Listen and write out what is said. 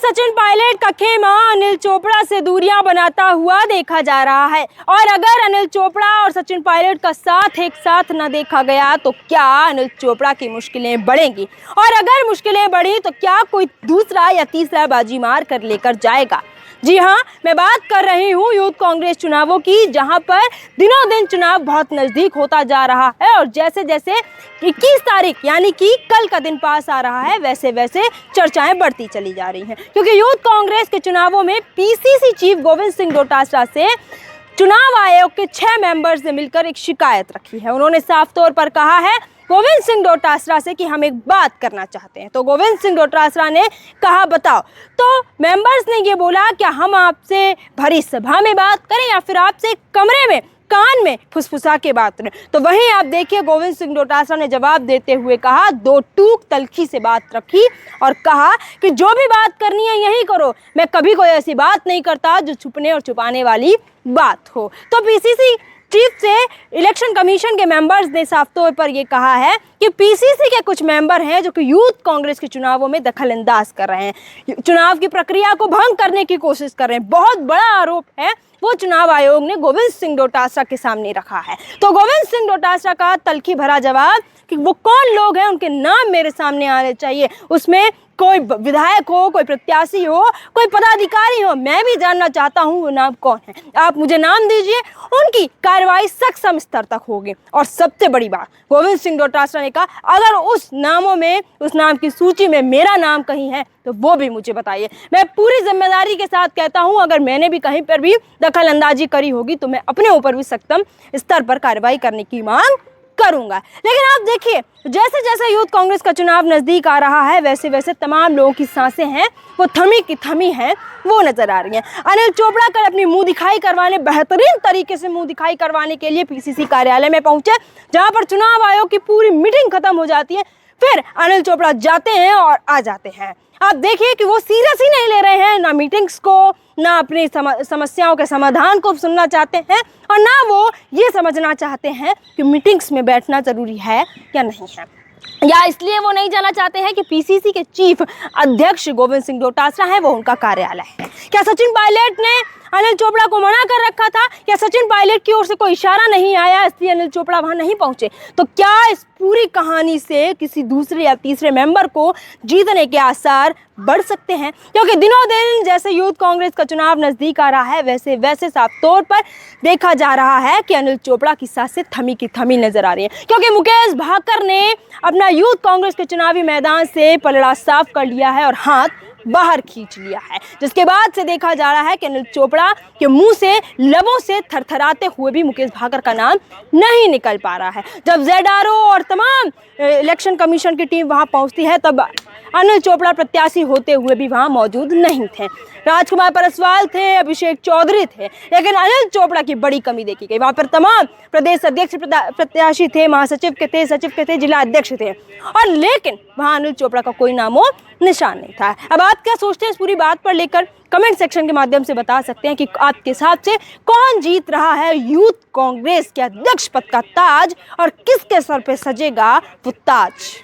सचिन पायलट का खेमा अनिल चोपड़ा से दूरियां बनाता हुआ देखा जा रहा है और अगर अनिल चोपड़ा और सचिन पायलट का साथ एक साथ न देखा गया तो क्या अनिल चोपड़ा की मुश्किलें बढ़ेंगी और अगर मुश्किलें बढ़ी तो क्या कोई दूसरा या तीसरा बाजी मार कर लेकर जाएगा। जी हाँ, मैं बात कर रही हूँ यूथ कांग्रेस चुनावों की, जहां पर दिनों दिन चुनाव बहुत नजदीक होता जा रहा है और जैसे जैसे 21 तारीख यानी कि कल का दिन पास आ रहा है वैसे वैसे चर्चाएं बढ़ती चली जा रही हैं, क्योंकि यूथ कांग्रेस के चुनावों में पीसीसी चीफ गोविंद सिंह डोटासरा से चुनाव आयोग के 6 मेंबर्स ने मिलकर एक शिकायत रखी है। उन्होंने साफ तौर पर कहा है गोविंद सिंह डोटासरा से कि हम एक बात करना चाहते हैं। तो गोविंद सिंह डोटासरा ने कहा बताओ, तो मेंबर्स ने ये बोला क्या हम आपसे भरी सभा में बात करें या फिर आपसे कमरे में कान में फुसफुसा के बात करें। तो वहीं आप देखिए गोविंद सिंह डोटासरा ने जवाब देते हुए कहा, दो टूक तलखी से बात रखी और कहा कि जो भी बात करनी है यही करो, मैं कभी कोई ऐसी बात नहीं करता जो छुपने और छुपाने वाली बात हो। तो पीसीसी चीफ से इलेक्शन कमीशन के मेंबर्स ने साफ तौर पर यह कहा है कि पीसीसी के कुछ मेंबर हैं जो कि यूथ कांग्रेस के चुनावों में दखल अंदाज कर रहे हैं, चुनाव की प्रक्रिया को भंग करने की कोशिश कर रहे हैं। बहुत बड़ा आरोप है वो चुनाव आयोग ने गोविंद सिंह डोटासरा के सामने रखा है। तो गोविंद सिंह डोटासरा का तलखी भरा जवाब कि वो कौन लोग हैं, उनके नाम मेरे सामने आने चाहिए, उसमें कोई विधायक हो, कोई प्रत्याशी हो, कोई पदाधिकारी हो, मैं भी जानना चाहता हूं वो नाम कौन है। आप मुझे नाम दीजिए, उनकी कार्रवाई सक्षम स्तर तक होगी। और सबसे बड़ी बात गोविंद सिंह डोटासरा ने कहा अगर उस नामों में, उस नाम की सूची में मेरा नाम कहीं है तो वो भी मुझे बताइए। मैं पूरी जिम्मेदारी के साथ कहता हूं अगर मैंने भी कहीं पर भी दखल अंदाजी करी होगी तो मैं अपने ऊपर भी सक्षम स्तर पर कार्रवाई करने की मांग करूंगा। लेकिन आप देखिए जैसे जैसे यूथ कांग्रेस का चुनाव नजदीक आ रहा है वैसे वैसे तमाम लोगों की सांसें हैं वो थमी की थमी हैं वो नजर आ रही हैं। अनिल चोपड़ा कल अपनी मुंह दिखाई करवाने, बेहतरीन तरीके से मुंह दिखाई करवाने के लिए पीसीसी कार्यालय में पहुंचे, जहां पर चुनाव आयोग की पूरी मीटिंग खत्म हो जाती है। फिर अनिल चोपड़ा जाते हैं और आ जाते हैं। आप देखिए कि वो सीरियस ही नहीं ले रहे हैं, ना मीटिंग्स को, ना अपनी समस्याओं के समाधान को सुनना चाहते हैं और ना वो ये समझना चाहते हैं कि मीटिंग्स में बैठना जरूरी है या नहीं है, या इसलिए वो नहीं जाना चाहते हैं कि पीसीसी के चीफ अध्यक्ष गोविंद सिंह डोटासरा है वो उनका कार्यालय है। क्या सचिन पायलट ने अनिल चोपड़ा को मना कर रखा था? क्या सचिन पायलट की ओर से कोई इशारा नहीं आया इसलिए अनिल चोपड़ा वहां नहीं पहुंचे? तो क्या इस पूरी कहानी से किसी दूसरे या तीसरे मेंबर को जीतने के आसार बढ़ सकते हैं? क्योंकि दिनों दिन जैसे यूथ कांग्रेस का चुनाव नजदीक आ रहा है वैसे वैसे साफ तौर पर देखा जा रहा है कि अनिल चोपड़ा की सांसें थमी की थमी नजर आ रही है, क्योंकि मुकेश भाकर ने अपना यूथ कांग्रेस के चुनावी मैदान से पलड़ा साफ कर लिया है और हाथ बाहर खींच लिया है, जिसके बाद से देखा जा रहा है कि अनिल चोपड़ा के मुंह से, लबों से थरथराते हुए भी मुकेश भाकर का नाम नहीं निकल पा रहा है। जब ZRO और तमाम इलेक्शन कमीशन की टीम वहां पहुंचती है तब अनिल चोपड़ा प्रत्याशी होते हुए भी वहां मौजूद नहीं थे। राजकुमार परसवाल थे, अभिषेक चौधरी थे, लेकिन अनिल चोपड़ा की बड़ी कमी देखी गई। वहां पर तमाम प्रदेश अध्यक्ष प्रत्याशी थे, महासचिव के थे, सचिव के थे, जिला अध्यक्ष थे, और लेकिन वहां अनिल चोपड़ा का कोई नामो निशान नहीं था। अब आप क्या सोचते हैं इस पूरी बात पर लेकर कमेंट सेक्शन के माध्यम से बता सकते हैं कि आपके हिसाब से कौन जीत रहा है यूथ कांग्रेस के अध्यक्ष पद का ताज और किसके सर पे सजेगा वो ताज।